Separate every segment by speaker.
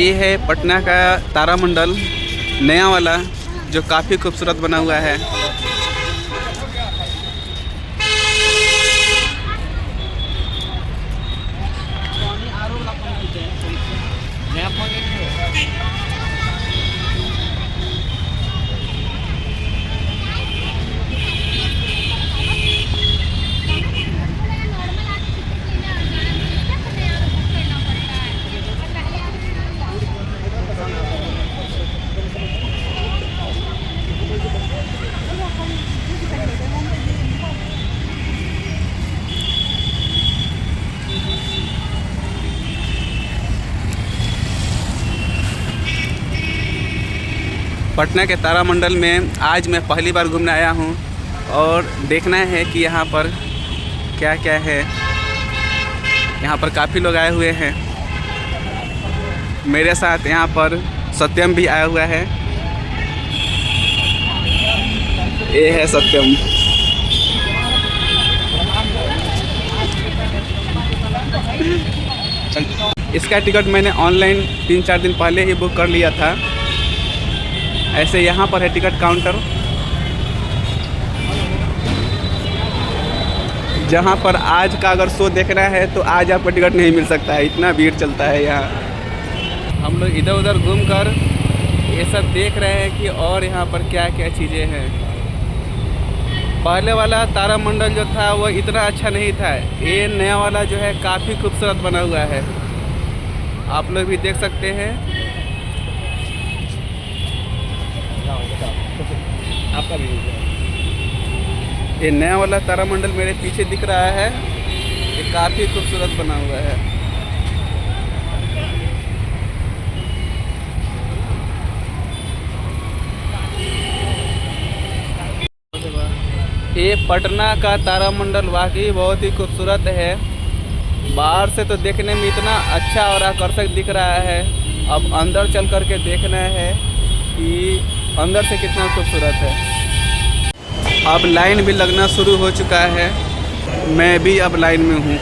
Speaker 1: ये है पटना का तारामंडल नया वाला, जो काफ़ी खूबसूरत बना हुआ है। पटना के तारामंडल में आज मैं पहली बार घूमने आया हूँ और देखना है कि यहाँ पर क्या क्या है। यहाँ पर काफ़ी लोग आए हुए हैं। मेरे साथ यहाँ पर सत्यम भी आया हुआ है। ये है सत्यम। इसका टिकट मैंने ऑनलाइन 3-4 दिन पहले ही बुक कर लिया था। ऐसे यहाँ पर है टिकट काउंटर, जहाँ पर आज का अगर शो देखना है तो आज आपको टिकट नहीं मिल सकता है, इतना भीड़ चलता है यहाँ। हम लोग इधर उधर घूम कर ये सब देख रहे हैं कि और यहाँ पर क्या क्या चीज़ें हैं। पहले वाला तारामंडल जो था वो इतना अच्छा नहीं था। ये नया वाला जो है काफ़ी खूबसूरत बना हुआ है, आप लोग भी देख सकते हैं। आपका भी ये नया वाला तारामंडल मेरे पीछे दिख रहा है, ये काफ़ी खूबसूरत बना हुआ है। ये पटना का तारामंडल वाकई बहुत ही खूबसूरत है। बाहर से तो देखने में इतना अच्छा और आकर्षक दिख रहा है। अब अंदर चल कर के देखना है कि अंदर से कितना खूबसूरत है। अब लाइन भी लगना शुरू हो चुका है, मैं भी अब लाइन में हूँ।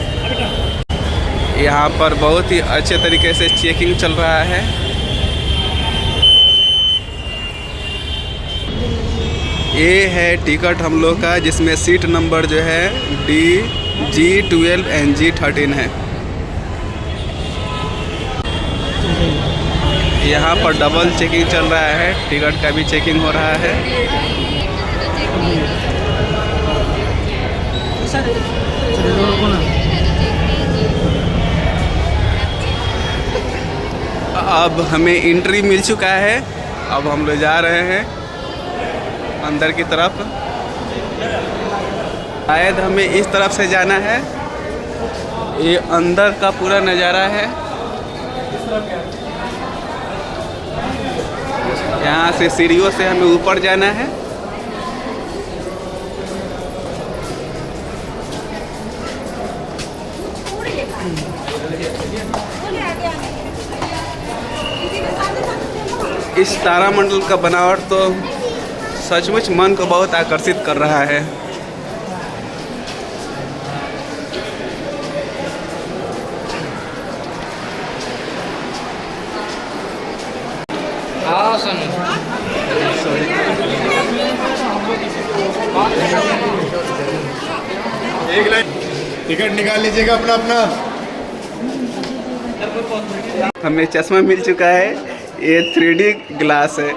Speaker 1: यहाँ पर बहुत ही अच्छे तरीके से चेकिंग चल रहा है। ये है टिकट हम लोग का, जिसमें सीट नंबर जो है DG12 and G13 है। यहाँ पर डबल चेकिंग चल रहा है, टिकट का भी चेकिंग हो रहा है। अब हमें एंट्री मिल चुका है। अब हम लोग जा रहे हैं अंदर की तरफ। शायद हमें इस तरफ से जाना है। ये अंदर का पूरा नज़ारा है। यहाँ से सीढ़ियों से हमें ऊपर जाना है। इस तारामंडल का बनावट तो सचमुच मन को बहुत आकर्षित कर रहा है।
Speaker 2: एक लाइन टिकट निकाल लीजिएगा अपना अपना।
Speaker 1: हमें चश्मा मिल चुका है, ये 3D ग्लास है।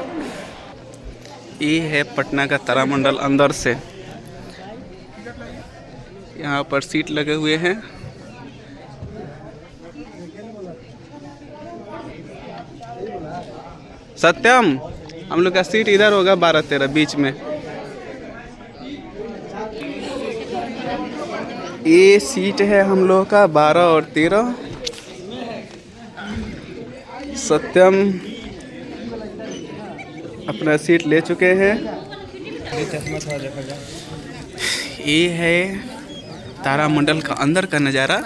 Speaker 1: ये है पटना का तारामंडल अंदर से। यहाँ पर सीट लगे हुए हैं। सत्यम, हम लोग का सीट इधर होगा 12-13 बीच में। ये सीट है हम लोग का 12 और 13। सत्यम अपना सीट ले चुके हैं। ये है तारामंडल का अंदर का नज़ारा।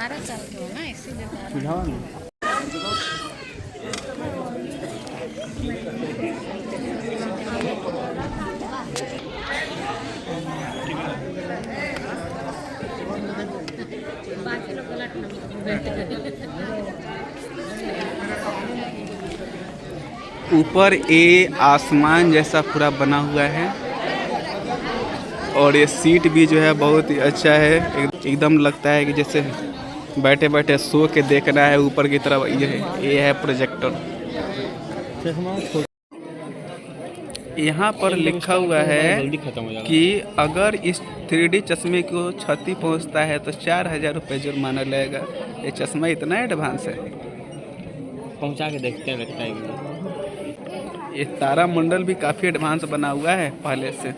Speaker 1: ऊपर ये आसमान जैसा पूरा बना हुआ है और ये सीट भी जो है बहुत ही अच्छा है। एकदम लगता है कि जैसे बैठे बैठे सो के देखना है ऊपर की तरफ। ये है प्रोजेक्टर। यहाँ पर लिखा हुआ है कि अगर इस 3D चश्मे को क्षति पहुँचता है तो 4000 रुपये जुर्माना लगेगा। ये चश्मा इतना एडवांस है।
Speaker 3: पहुंचा के देखते हैं, लगता है
Speaker 1: ये तारामंडल भी काफ़ी एडवांस बना हुआ है पहले से।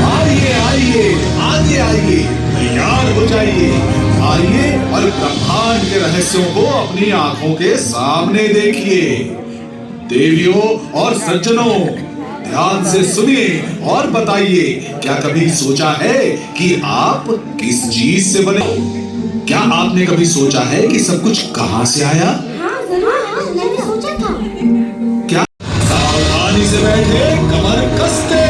Speaker 4: आइए आइए आगे आइए, तैयार हो जाइए, आइए और ब्रह्मांड के रहस्यों को अपनी आंखों के सामने देखिए। देवियों और सज्जनों, ध्यान से सुनिए और बताइए, क्या कभी सोचा है कि आप किस चीज से बने? क्या आपने कभी सोचा है कि सब कुछ कहां से आया?
Speaker 5: हाँ जरूर, मैंने सोचा था।
Speaker 4: क्या? सावधानी से बैठे, कमर कसते।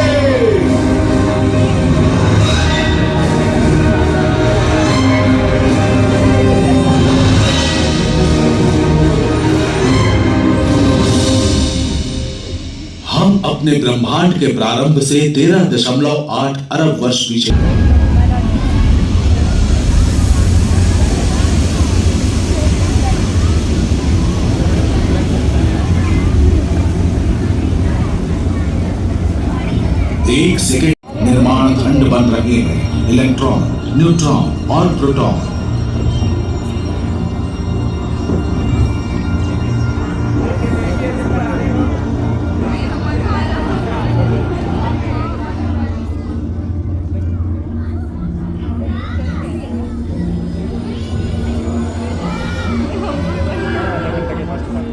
Speaker 4: हम अपने ब्रह्मांड के प्रारंभ से 13.8 अरब वर्ष पीछे। एक सेकंड निर्माण खंड बन रहे हैं, इलेक्ट्रॉन, न्यूट्रॉन और प्रोटॉन।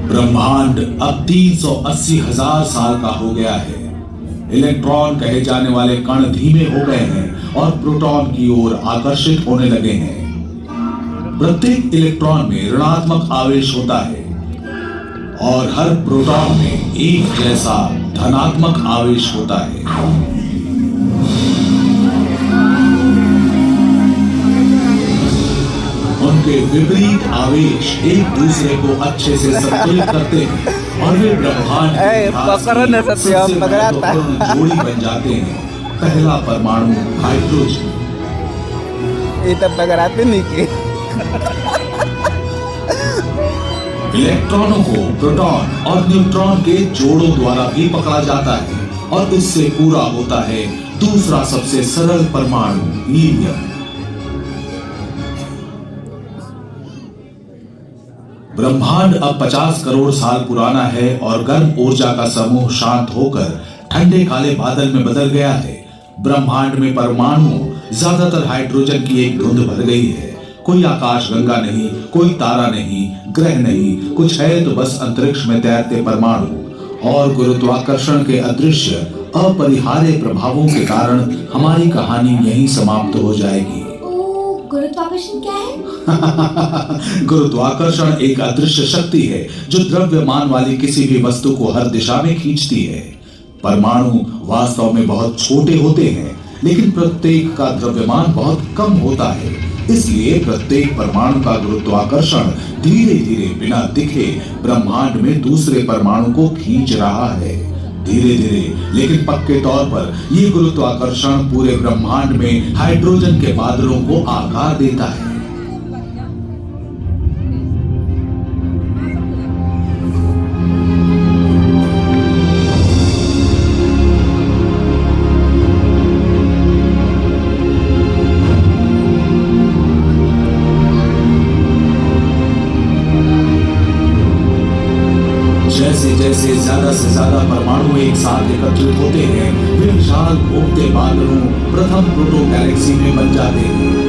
Speaker 4: ब्रह्मांड अब 380,000 साल का हो गया है। इलेक्ट्रॉन कहे जाने वाले कण धीमे हो गए हैं और प्रोटॉन की ओर आकर्षित होने लगे हैं। प्रत्येक इलेक्ट्रॉन में ऋणात्मक आवेश होता है और हर प्रोटॉन में एक जैसा धनात्मक आवेश होता है। उनके विपरीत आवेश एक दूसरे को अच्छे से संतुलित करते हैं और वे ब्रह्मांड जोड़ी बन जाते हैं। पहला परमाणु हाइड्रोजन।
Speaker 1: ये तब पकड़ाते नहीं कि
Speaker 4: इलेक्ट्रॉनों को प्रोटॉन और न्यूट्रॉन के जोड़ों द्वारा भी पकड़ा जाता है और इससे पूरा होता है दूसरा सबसे सरल परमाणु हीलियम। ब्रह्मांड अब 50 करोड़ साल पुराना है और गर्म ऊर्जा का समूह शांत होकर ठंडे काले बादल में बदल गया है। ब्रह्मांड में परमाणुओं, ज्यादातर हाइड्रोजन की एक धुंध भर गई है। कोई आकाश गंगा नहीं, कोई तारा नहीं, ग्रह नहीं, कुछ है तो बस अंतरिक्ष में तैरते परमाणु। और गुरुत्वाकर्षण के अदृश्य अपरिहार्य प्रभावों के कारण हमारी कहानी यहीं समाप्त हो जाएगी।
Speaker 5: गुरुत्वाकर्षण क्या है?
Speaker 4: गुरुत्वाकर्षण एक अदृश्य शक्ति है जो द्रव्यमान वाली किसी भी वस्तु को हर दिशा में खींचती है। परमाणु वास्तव में बहुत छोटे होते हैं, लेकिन प्रत्येक का द्रव्यमान बहुत कम होता है। इसलिए प्रत्येक परमाणु का गुरुत्वाकर्षण धीरे धीरे बिना दिखे ब्रह्मांड में दूसरे परमाणु को खींच रहा है। धीरे धीरे लेकिन पक्के तौर पर ये गुरुत्वाकर्षण पूरे ब्रह्मांड में हाइड्रोजन के बादलों को आकार देता है। जैसे जैसे ज्यादा से ज्यादा परमाणु एक साथ एकत्रित होते हैं, वे विशाल घूमते बादलों प्रथम प्रोटो गैलेक्सी में बन जाते हैं।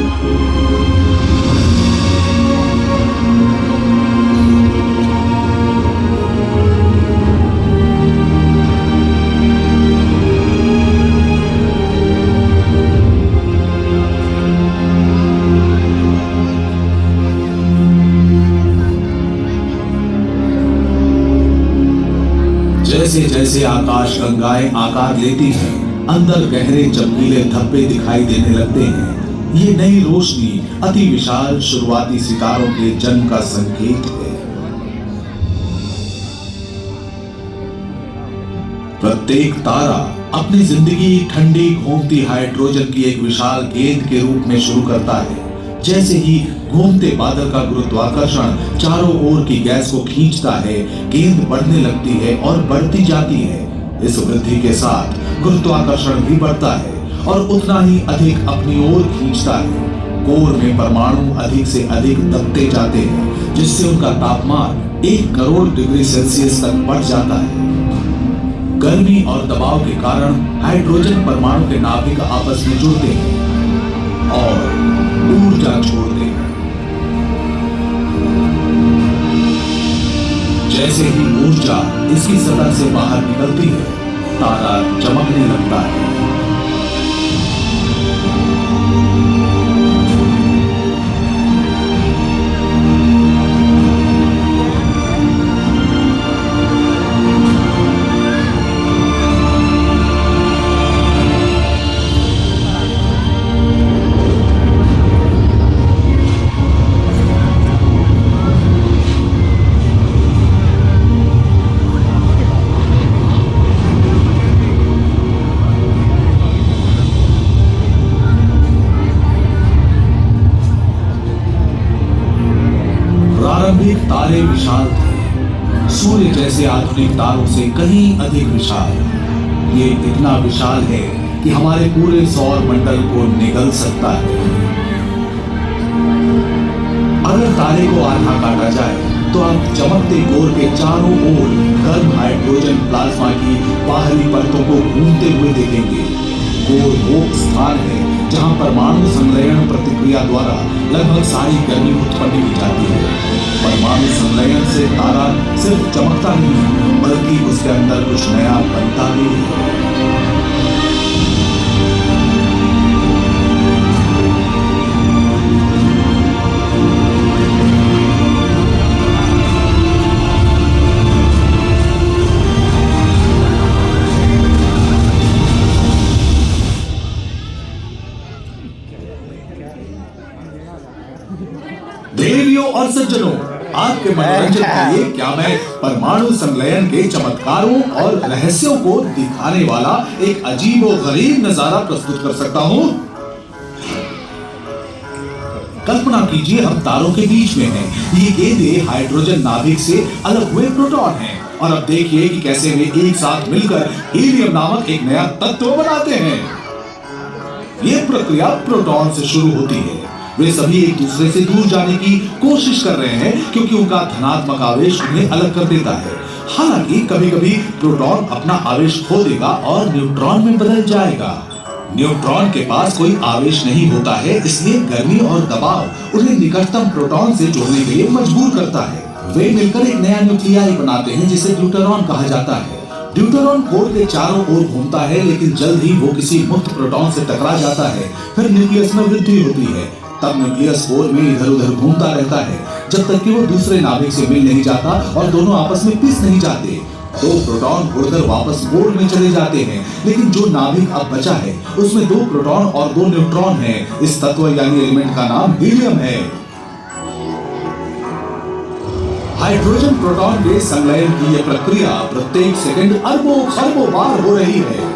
Speaker 4: जैसे जैसे आकाश गंगाएं आकार लेती हैं, अंदर गहरे चमकीले धब्बे दिखाई देने लगते हैं। ये नई रोशनी अति विशाल शुरुआती सितारों के जन्म का संकेत है। प्रत्येक तारा अपनी जिंदगी ठंडी घूमती हाइड्रोजन की एक विशाल गेंद के रूप में शुरू करता है। जैसे ही घूमते बादल का गुरुत्वाकर्षण चारों ओर की गैस को खींचता है, गेंद बढ़ने लगती है और बढ़ती जाती है। इस वृद्धि के साथ गुरुत्वाकर्षण भी बढ़ता है और उतना ही अधिक अपनी ओर खींचता है। कोर में परमाणु अधिक से अधिक दबते जाते हैं, जिससे उनका तापमान 1 करोड़ डिग्री सेल्सियस तक बढ़ जाता है। गर्मी और दबाव के कारण हाइड्रोजन परमाणु के नाभिक आपस में जुड़ते हैं और ऊर्जा छोड़ते हैं। जैसे ही ऊर्जा इसकी सतह से बाहर निकलती है, तारा चमकने लगता है। प्रारंभिक तारे विशाल थे, सूर्य जैसे आधुनिक तारों से कहीं अधिक विशाल। ये इतना विशाल है कि हमारे पूरे सौर मंडल को निगल सकता है। अगर तारे को आधा काटा जाए तो आप चमकते कोर के चारों ओर गर्म हाइड्रोजन प्लाज्मा की बाहरी परतों को घूमते हुए देखेंगे। कोर वो स्थान है जहां परमाणु संलयन प्रक्रिया द्वारा लगभग सारी गर्मी उत्पन्न की जाती है। परमाणु संलयन से तारा सिर्फ चमकता नहीं, बल्कि उसके अंदर कुछ नया बनता भी है। देवियों और सज्जनों, आपके मनोरंजन के लिए क्या मैं परमाणु संलयन के चमत्कारों और रहस्यों को दिखाने वाला एक अजीब और गरीब नजारा प्रस्तुत कर सकता हूँ। कल्पना कीजिए हम तारों के बीच में हैं। ये गेंदें हाइड्रोजन नाभिक से अलग हुए प्रोटॉन हैं और अब देखिए कि कैसे वे एक साथ मिलकर हीलियम नामक एक नया तत्व बनाते हैं। ये प्रक्रिया प्रोटॉन से शुरू होती है। वे सभी एक दूसरे से दूर जाने की कोशिश कर रहे हैं क्योंकि उनका धनात्मक आवेश उन्हें अलग कर देता है। हालांकि कभी-कभी प्रोटॉन अपना आवेश खो देगा और न्यूट्रॉन में बदल जाएगा। न्यूट्रॉन के पास कोई आवेश नहीं होता है, इसलिए गर्मी और दबाव उन्हें निकटतम प्रोटॉन से जुड़ने के लिए मजबूर करता है। वे मिलकर एक नया न्यूक्लियाई बनाते हैं जिसे ड्यूटेरॉन कहा जाता है। ड्यूटेरॉन कोर के चारों ओर घूमता है, लेकिन जल्द ही वो किसी मुक्त प्रोटॉन से टकरा जाता है। फिर न्यूक्लियस में वृद्धि होती है। तब न्यूक्लियस कोर में इधर उधर घूमता रहता है जब तक कि वो दूसरे नाभिक से मिल नहीं जाता और दोनों आपस में पिस नहीं जाते। दो प्रोटॉन उड़कर वापस कोर में चले जाते हैं, लेकिन जो नाभिक अब बचा है उसमें 2 प्रोटॉन और 2 न्यूट्रॉन हैं। इस तत्व यानी एलिमेंट का नाम हीलियम है। हाइड्रोजन प्रोटॉन के संलयन की यह प्रक्रिया प्रत्येक सेकंड अरबों खरबों बार हो रही है।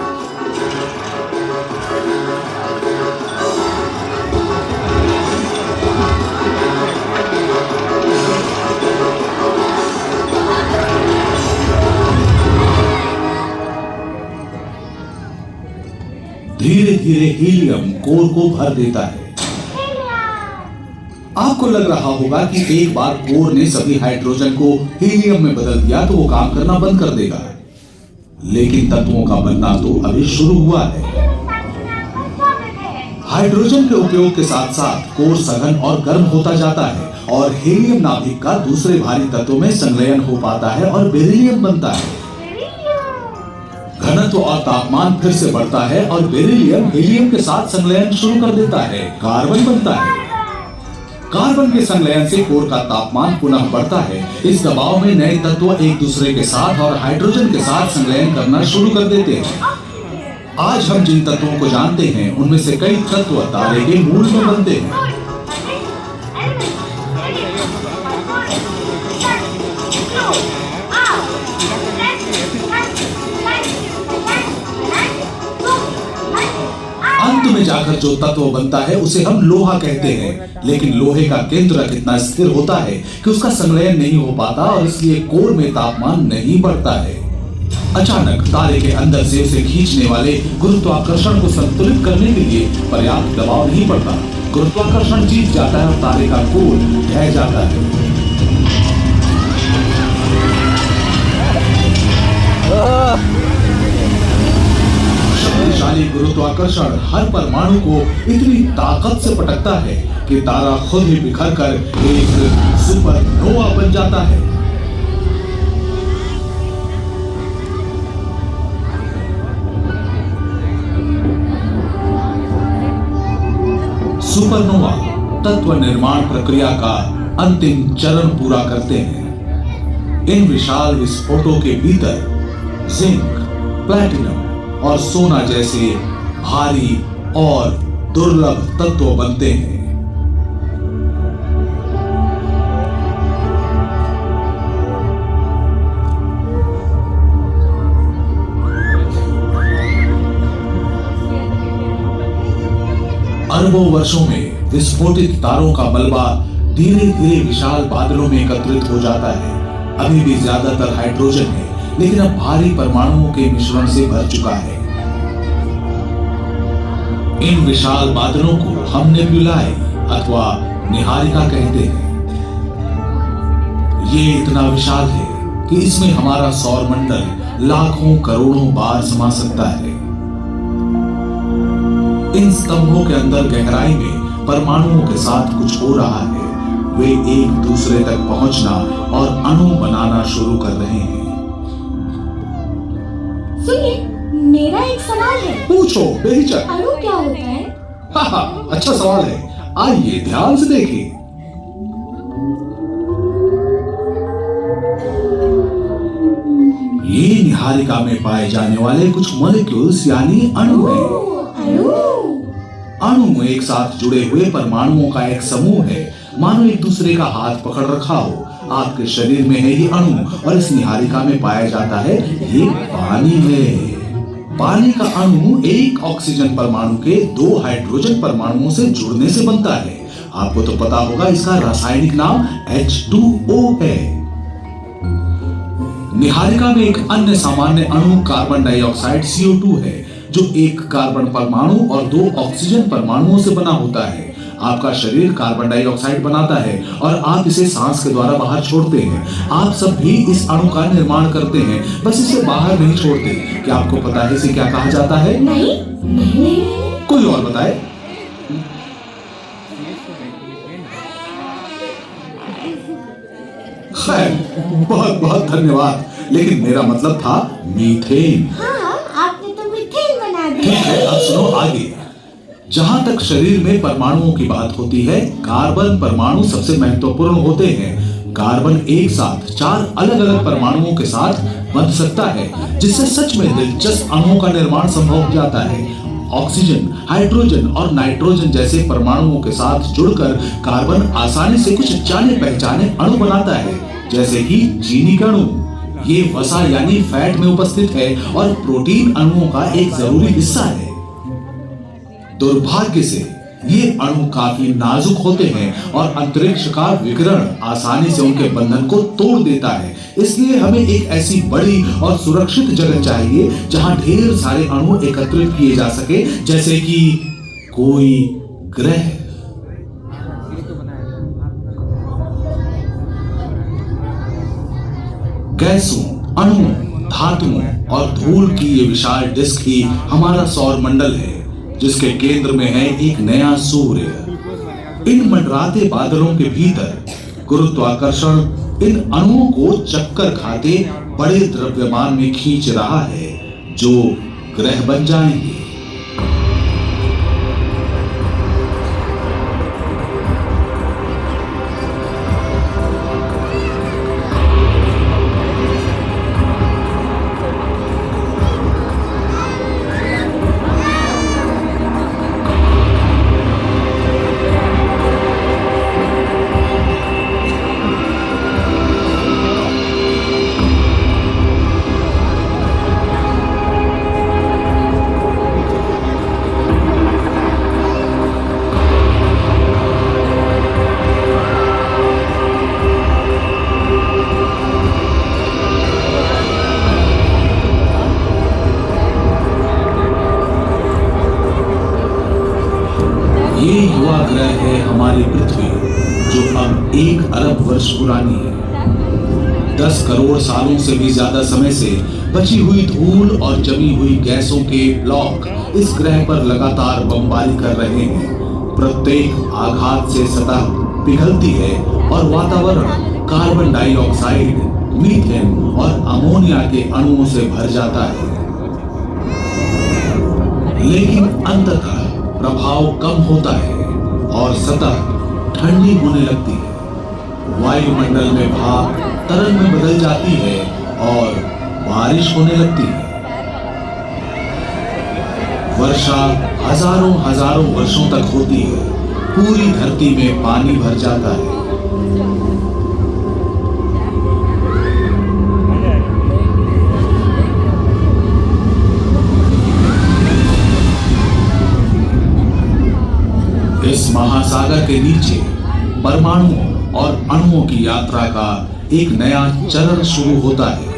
Speaker 4: धीरे धीरे हीलियम कोर को भर देता है। आपको लग रहा होगा कि एक बार कोर ने सभी हाइड्रोजन को हीलियम में बदल दिया तो वो काम करना बंद कर देगा, लेकिन तत्वों का बनना तो अभी शुरू हुआ है। हाइड्रोजन के उपयोग के साथ साथ कोर सघन और गर्म होता जाता है और हीलियम नाभिक का दूसरे भारी तत्वों में संलयन हो पाता है और बेरिलियम बनता है। घनत्व और तापमान फिर से बढ़ता है और बेरिलियम हीलियम के साथ संलयन शुरू कर देता है। कार्बन बनता है। कार्बन के संलयन से कोर का तापमान पुनः बढ़ता है। इस दबाव में नए तत्व एक दूसरे के साथ और हाइड्रोजन के साथ संलयन करना शुरू कर देते हैं। आज हम जिन तत्वों को जानते हैं उनमें से कई तत्व तारे के मूल में बनते हैं। जाकर जो तत्व बनता है उसे हम लोहा कहते हैं, लेकिन लोहे का केंद्रक इतना स्थिर होता है कि उसका संलयन नहीं हो पाता और इसलिए कोर में तापमान नहीं बढ़ता है। अचानक तारे के अंदर से उसे खींचने वाले गुरुत्वाकर्षण को संतुलित करने के लिए पर्याप्त दबाव नहीं पड़ता। गुरुत्वाकर्षण जीत जाता है और तारे का कोर ढह जाता है। शक्तिशाली गुरुत्वाकर्षण हर परमाणु को इतनी ताकत से पटकता है कि तारा खुद ही बिखर कर एक सुपरनोवा बन जाता है। सुपरनोवा तत्व निर्माण प्रक्रिया का अंतिम चरण पूरा करते हैं। इन विशाल विस्फोटों के भीतर जिंक, प्लैटिनम और सोना जैसे भारी और दुर्लभ तत्व बनते हैं। अरबों वर्षों में विस्फोटित तारों का मलबा धीरे धीरे विशाल बादलों में एकत्रित हो जाता है। अभी भी ज्यादातर हाइड्रोजन है, लेकिन अब भारी परमाणुओं के मिश्रण से भर चुका है। इन विशाल बादलों को हम नेबुलाए अथवा निहारिका कहते हैं। ये इतना विशाल है कि इसमें हमारा सौर मंडल लाखों करोड़ों बार समा सकता है। इन स्तंभों के अंदर गहराई में परमाणुओं के साथ कुछ हो रहा है। वे एक दूसरे तक पहुंचना और अणु बनाना शुरू कर रहे हैं।
Speaker 5: सुनिए, मेरा एक सवाल है।
Speaker 4: पूछो बेहिचक।
Speaker 5: अणु क्या होता है?
Speaker 4: हाँ, अच्छा सवाल है। आइए ध्यान से देखें। ये निहारिका में पाए जाने वाले कुछ मॉलिक्यूल्स यानी अणु हैं। अणु एक साथ जुड़े हुए परमाणुओं का एक समूह है, मानो एक दूसरे का हाथ पकड़ रखा हो। आपके शरीर में है ये अणु और इस निहारिका में पाया जाता है ये पानी है। पानी का अणु एक ऑक्सीजन परमाणु के 2 हाइड्रोजन परमाणुओं से जुड़ने से बनता है। आपको तो पता होगा इसका रासायनिक नाम H2O है। निहारिका में एक अन्य सामान्य अणु कार्बन डाइऑक्साइड CO2 है, जो एक कार्बन परमाणु और 2 ऑक्सीजन परमाणुओं से बना होता है। आपका शरीर कार्बन डाइऑक्साइड बनाता है और आप इसे सांस के द्वारा बाहर छोड़ते हैं। आप सब भी इस अणु का निर्माण करते हैं, बस इसे बाहर नहीं छोड़ते। क्या आपको पता है इसे क्या कहा जाता है?
Speaker 5: नहीं।
Speaker 4: कोई और बताए? खैर, बहुत बहुत धन्यवाद, लेकिन मेरा मतलब था मीथेन।
Speaker 5: हाँ, आपने तो मीथेन बना
Speaker 4: ठीक
Speaker 5: दिया।
Speaker 4: है, अब सुनो आगे। जहां तक शरीर में परमाणुओं की बात होती है, कार्बन परमाणु सबसे महत्वपूर्ण होते हैं। कार्बन एक साथ 4 अलग अलग परमाणुओं के साथ बंध सकता है, जिससे सच में दिलचस्प अणुओं का निर्माण संभव हो जाता है। ऑक्सीजन, हाइड्रोजन और नाइट्रोजन जैसे परमाणुओं के साथ जुड़कर कार्बन आसानी से कुछ जाने पहचाने अणु बनाता है, जैसे कि चीनी का अणु। ये वसा यानी फैट में उपस्थित है और प्रोटीन अणुओं का एक जरूरी हिस्सा है। दुर्भाग्य से ये अणु काफी नाजुक होते हैं और अंतरिक्ष का विकिरण आसानी से उनके बंधन को तोड़ देता है। इसलिए हमें एक ऐसी बड़ी और सुरक्षित जगह चाहिए जहां ढेर सारे अणु एकत्रित किए जा सके, जैसे कि कोई ग्रह। गैसों, अणुओं, धातुओं और धूल की ये विशाल डिस्क ही हमारा सौर मंडल है, जिसके केंद्र में है एक नया सूर्य। इन मंडराते बादलों के भीतर गुरुत्वाकर्षण इन अणुओं को चक्कर खाते बड़े द्रव्यमान में खींच रहा है, जो ग्रह बन जाएंगे। हमारी पृथ्वी जो अब 1 अरब वर्ष पुरानी है, 10 करोड़ सालों से भी ज्यादा समय से बची हुई धूल और जमी हुई गैसों के ब्लॉक इस ग्रह पर लगातार बमबारी कर रहे हैं। प्रत्येक आघात से सतह पिघलती है और वातावरण कार्बन डाइऑक्साइड, मीथेन और अमोनिया के अणुओं से भर जाता है। लेकिन अंततः प्रभाव कम होता है और सतह ठंडी होने लगती है। वायुमंडल में भाप तरल में बदल जाती है और बारिश होने लगती है। वर्षा हजारों वर्षों तक होती है। पूरी धरती में पानी भर जाता है। इस महासागर के नीचे परमाणुओं और अणुओं की यात्रा का एक नया चरण शुरू होता है।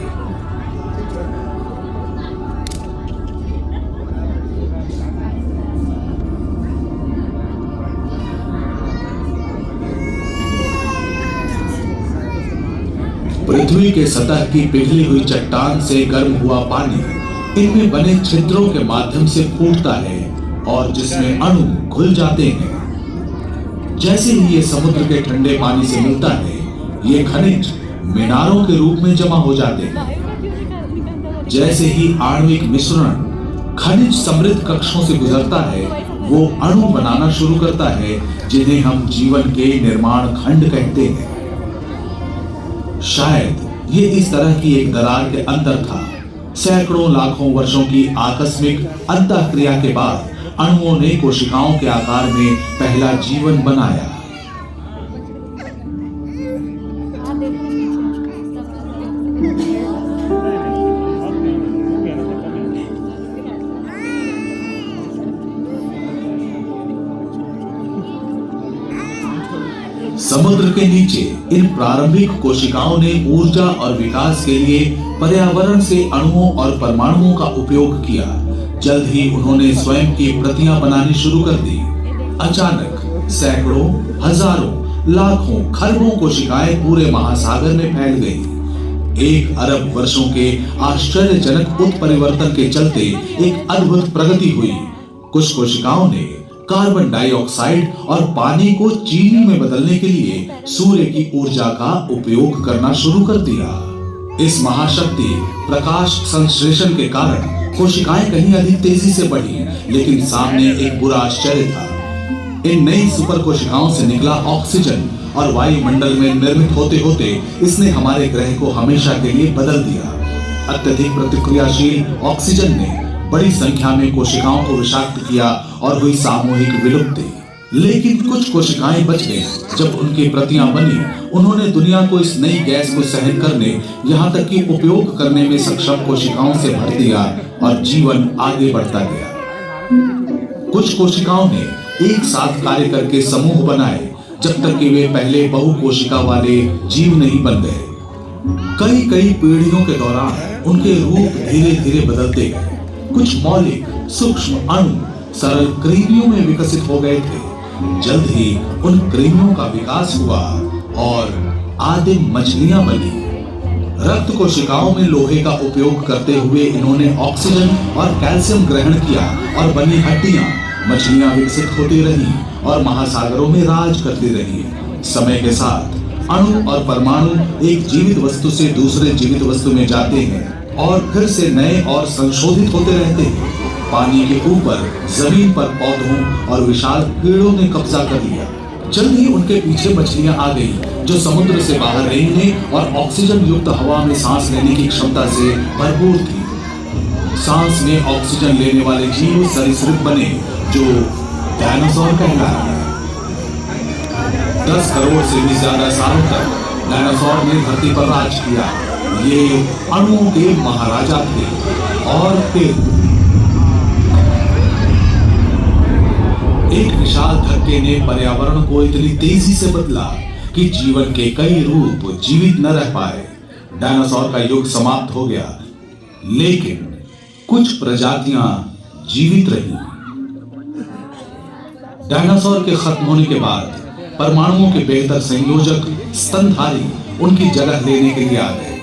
Speaker 4: पृथ्वी के सतह की पिघली हुई चट्टान से गर्म हुआ पानी इनमें बने छिद्रों के माध्यम से फूटता है और जिसमें अणु घुल जाते हैं। जैसे ही ये समुद्र के ठंडे पानी से मिलता है, ये खनिज मीनारों के रूप में जमा हो जाते हैं। जैसे ही आणविक मिश्रण खनिज समृद्ध कक्षों से गुजरता है, वो अणु बनाना शुरू करता है, जिन्हें हम जीवन के निर्माण खंड कहते हैं। शायद ये इस तरह की एक दरार के अंदर था। सैकड़ों लाखों वर्षों की आकस्मिक अंतःक्रिया के बाद अणुओं ने कोशिकाओं के आकार में पहला जीवन बनाया। समुद्र के नीचे इन प्रारंभिक कोशिकाओं ने ऊर्जा और विकास के लिए पर्यावरण से अणुओं और परमाणुओं का उपयोग किया। जल्द ही उन्होंने स्वयं की प्रतियां बनानी शुरू कर दी। अचानक सैकड़ों, हजारों, लाखों, खरबों कोशिकाएं पूरे महासागर में फैल गई। 1 अरब वर्षों के आश्चर्यजनक उत्परिवर्तन के चलते एक अद्भुत प्रगति हुई। कुछ कोशिकाओं ने कार्बन डाइऑक्साइड और पानी को चीनी में बदलने के लिए सूर्य की ऊर्जा का उपयोग करना शुरू कर दिया। इस महाशक्ति प्रकाश संश्लेषण के कारण कोशिकाएं कहीं अधिक तेजी से बढ़ी, लेकिन सामने एक बुरा आश्चर्य था। इन नई सुपर कोशिकाओं से निकला ऑक्सीजन और वायुमंडल में निर्मित होते होते इसने हमारे ग्रह को हमेशा के लिए बदल दिया। अत्यधिक प्रतिक्रियाशील ऑक्सीजन ने बड़ी संख्या में कोशिकाओं को विषाक्त किया और हुई सामूहिक विलुप्ति। लेकिन कुछ कोशिकाएं बच गईं। जब उनकी प्रतियां बनी, उन्होंने दुनिया को इस नई गैस को सहन करने, यहाँ तक कि उपयोग करने में सक्षम कोशिकाओं से भर दिया और जीवन आगे बढ़ता गया। कुछ कोशिकाओं ने एक साथ कार्य करके समूह बनाए, जब तक कि वे पहले बहुकोशिका वाले जीव नहीं बन गए। कई पीढ़ियों के दौरान उनके रूप धीरे धीरे बदलते गए। कुछ मौलिक सूक्ष्म अणु सरल कृमियों में विकसित हो गए थे। जल्द ही उन कृमियों का विकास हुआ और आदिम मछलियां बनी। रक्त कोशिकाओं में लोहे का उपयोग करते हुए इन्होंने ऑक्सीजन और कैल्शियम ग्रहण किया और बनी हड्डियां मछलियां विकसित होती रही और महासागरों में राज करती रही। समय के साथ अणु और परमाणु एक जीवित वस्तु से दूसरे जीवित वस्तु में जाते हैं और फिर से नए और संशोधित होते रहते हैं। पानी के ऊपर, जमीन पर पौधों और विशाल कीड़ों ने कब्जा कर लिया। जल्द ही उनके पीछे मछलियां आ गई, जो समुद्र से बाहर रेंगने और ऑक्सीजन युक्त हवा में सांस लेने की क्षमता से भरपूर थी। सांस में ऑक्सीजन लेने वाले जीव सरीसृप बने, जो डायनासोर कहलाते हैं। 10 करोड़ से भी ज्यादा सालों तक डायनासोर ने धरती पर राज किया। ये अणुओं के महाराजा थे। और फिर एक विशाल धक्के ने पर्यावरण को इतनी तेजी से बदला कि जीवन के कई रूप जीवित न रह पाए। डायनासोर का युग समाप्त हो गया, लेकिन कुछ प्रजातियां जीवित रही। डायनासोर के खत्म होने के बाद परमाणुओं के बेहतर संयोजक स्तनधारी उनकी जगह लेने के लिए आ गए।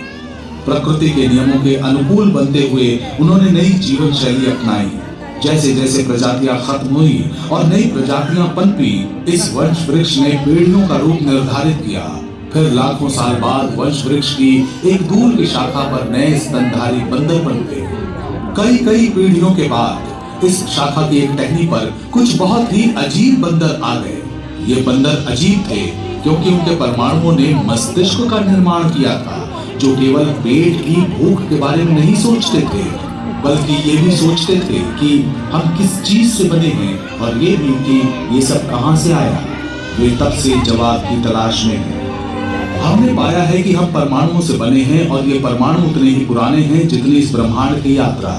Speaker 4: प्रकृति के नियमों के अनुकूल बनते हुए उन्होंने नई जीवन शैली अपनाई। जैसे जैसे प्रजातियां खत्म हुई और नई प्रजातियां पनपी, इस वंश वृक्ष ने पीढ़ियों का रूप निर्धारित किया। फिर लाखों साल बाद वंश वृक्ष की एक दूर की शाखा पर नए स्तनधारी बंदर पनपे। कई कई पीढ़ियों के बाद इस शाखा की एक टहनी पर कुछ बहुत ही अजीब बंदर आ गए। ये बंदर अजीब थे क्योंकि उनके परमाणुओं ने मस्तिष्क का निर्माण किया था, जो केवल पेट की भूख के बारे में नहीं सोचते थे, बल्कि ये भी सोचते थे कि हम किस चीज से बने हैं और ये भी कि ये सब कहां से आया। वे तब से जवाब की तलाश में हैं। हमने पाया है कि हम परमाणुओं से बने हैं और ये परमाणु उतने ही पुराने हैं जितनी इस ब्रह्मांड की यात्रा।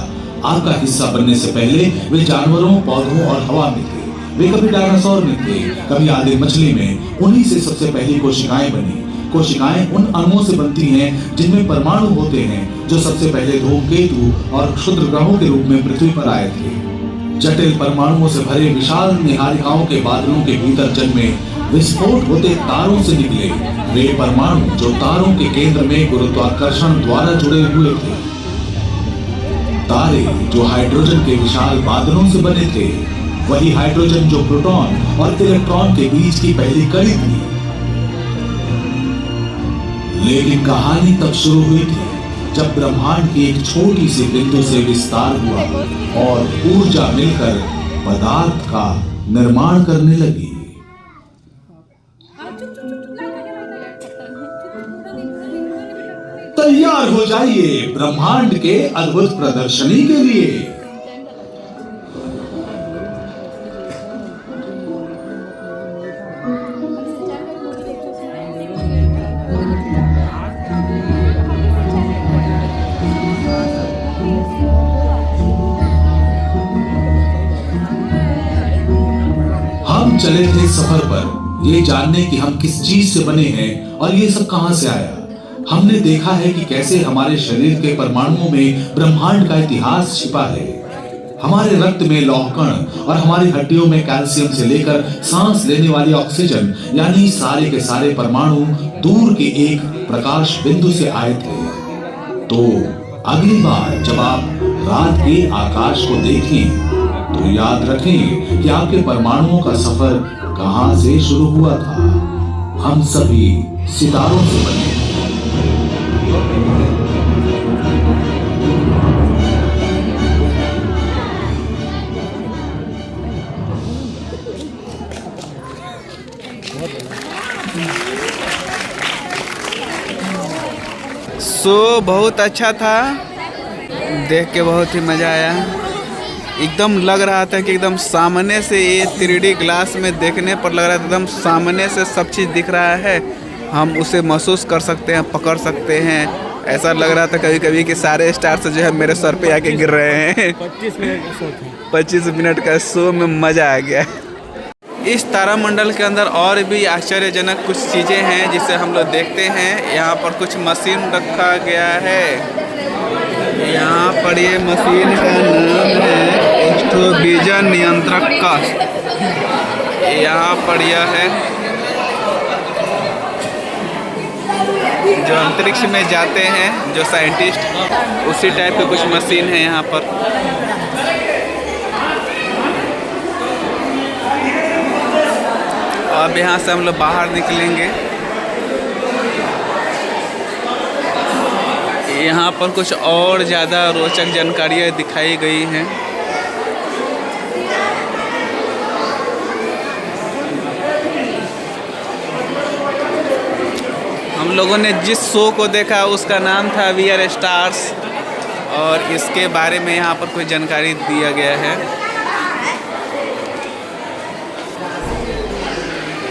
Speaker 4: आपका हिस्सा बनने से पहले वे जानवरों, पौधों और हवा में थे। वे कभी डायनासोर में थे, कभी आदि मछली में। उन्हीं से सबसे पहली कोशिकाएं बनी। कोशिकाएं उन अणुओं से बनती हैं जिनमें परमाणु होते हैं, जो सबसे पहले धूमकेतु और क्षुद्र ग्रहों के रूप में पृथ्वी पर आए थे। जटिल परमाणुओं से भरे विशाल निहारिकाओं के बादलों के भीतर जन्मे विस्फोट होते तारों से निकले वे परमाणु, जो तारों के केंद्र में गुरुत्वाकर्षण द्वारा जुड़े हुए थे। तारे जो हाइड्रोजन के विशाल बादलों से बने थे, वही हाइड्रोजन जो प्रोटॉन और इलेक्ट्रॉन के बीच की पहली कड़ी थी। लेकिन कहानी तब शुरू हुई थी जब ब्रह्मांड की एक छोटी सी बिंदु से विस्तार हुआ और ऊर्जा मिलकर पदार्थ का निर्माण करने लगी। तैयार हो जाइए ब्रह्मांड के अद्भुत प्रदर्शनी के लिए। हम चले थे सफर पर, ये जानने कि हम किस चीज से बने हैं और ये सब कहां से आया। हमने देखा है कि कैसे हमारे शरीर के परमाणुओं में ब्रह्मांड का इतिहास छिपा है। हमारे रक्त में लौह कण और हमारी हड्डियों में कैल्शियम से लेकर सांस लेने वाली ऑक्सीजन, यानी सारे के सारे परमाणु दूर के एक प्रकाश बिंदु से आए थे। तो अगली बार जब आप रात के आकाश को देखें तो याद रखें कि आपके परमाणुओं का सफर कहां से शुरू हुआ था। हम सभी सितारों से बने।
Speaker 1: शो बहुत अच्छा था, देख के बहुत ही मज़ा आया। एकदम लग रहा था कि एकदम सामने से ये 3D ग्लास में देखने पर लग रहा था एकदम सामने से सब चीज़ दिख रहा है। हम उसे महसूस कर सकते हैं, पकड़ सकते हैं। ऐसा लग रहा था कभी कभी कि सारे स्टार्स जो है मेरे सर पे आके गिर रहे हैं। 25 मिनट का शो में मज़ा आ गया। इस तारामंडल के अंदर और भी आश्चर्यजनक कुछ चीज़ें हैं जिसे हम लोग देखते हैं। यहाँ पर कुछ मशीन रखा गया है। यहाँ पर ये मशीन का नाम है एस्ट्रोविजन नियंत्रक कक्ष। यहाँ पर यह है जो अंतरिक्ष में जाते हैं जो साइंटिस्ट, उसी टाइप के कुछ मशीन है यहाँ पर। अब यहाँ से हम लोग बाहर निकलेंगे। यहाँ पर कुछ और ज़्यादा रोचक जानकारियाँ दिखाई गई हैं। हम लोगों ने जिस शो को देखा उसका नाम था वी आर स्टार्स, और इसके बारे में यहाँ पर कोई जानकारी दिया गया है।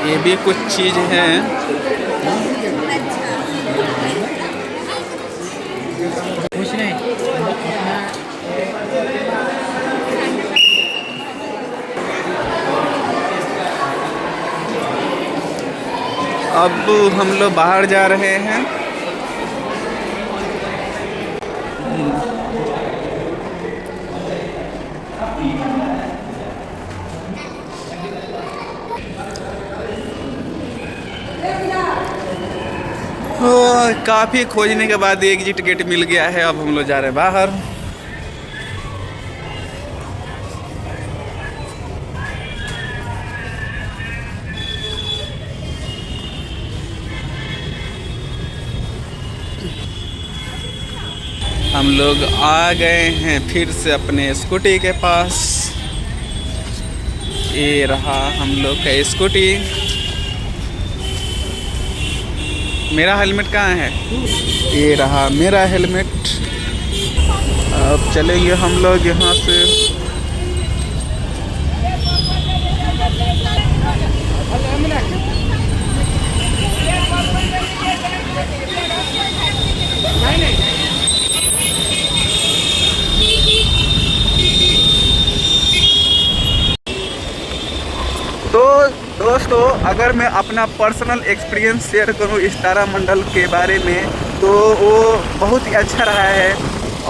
Speaker 1: ये भी कुछ चीज़ हैं। अब हम लोग बाहर जा रहे हैं। काफ़ी खोजने के बाद एग्जिट गेट मिल गया है। अब हम लोग जा रहे हैं बाहर। हम लोग आ गए हैं फिर से अपने स्कूटी के पास। ये रहा हम लोग का स्कूटी। मेरा हेलमेट कहाँ है? ये रहा मेरा हेलमेट। अब चलेंगे हम लोग यहाँ से। तो दोस्तों, अगर मैं अपना पर्सनल एक्सपीरियंस शेयर करूं इस तारामंडल के बारे में, तो वो बहुत ही अच्छा रहा है।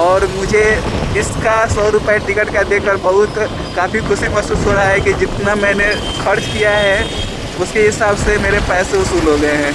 Speaker 1: और मुझे इसका 100 रुपये टिकट का देकर काफ़ी खुशी महसूस हो रहा है कि जितना मैंने खर्च किया है उसके हिसाब से मेरे पैसे वसूल हो गए हैं।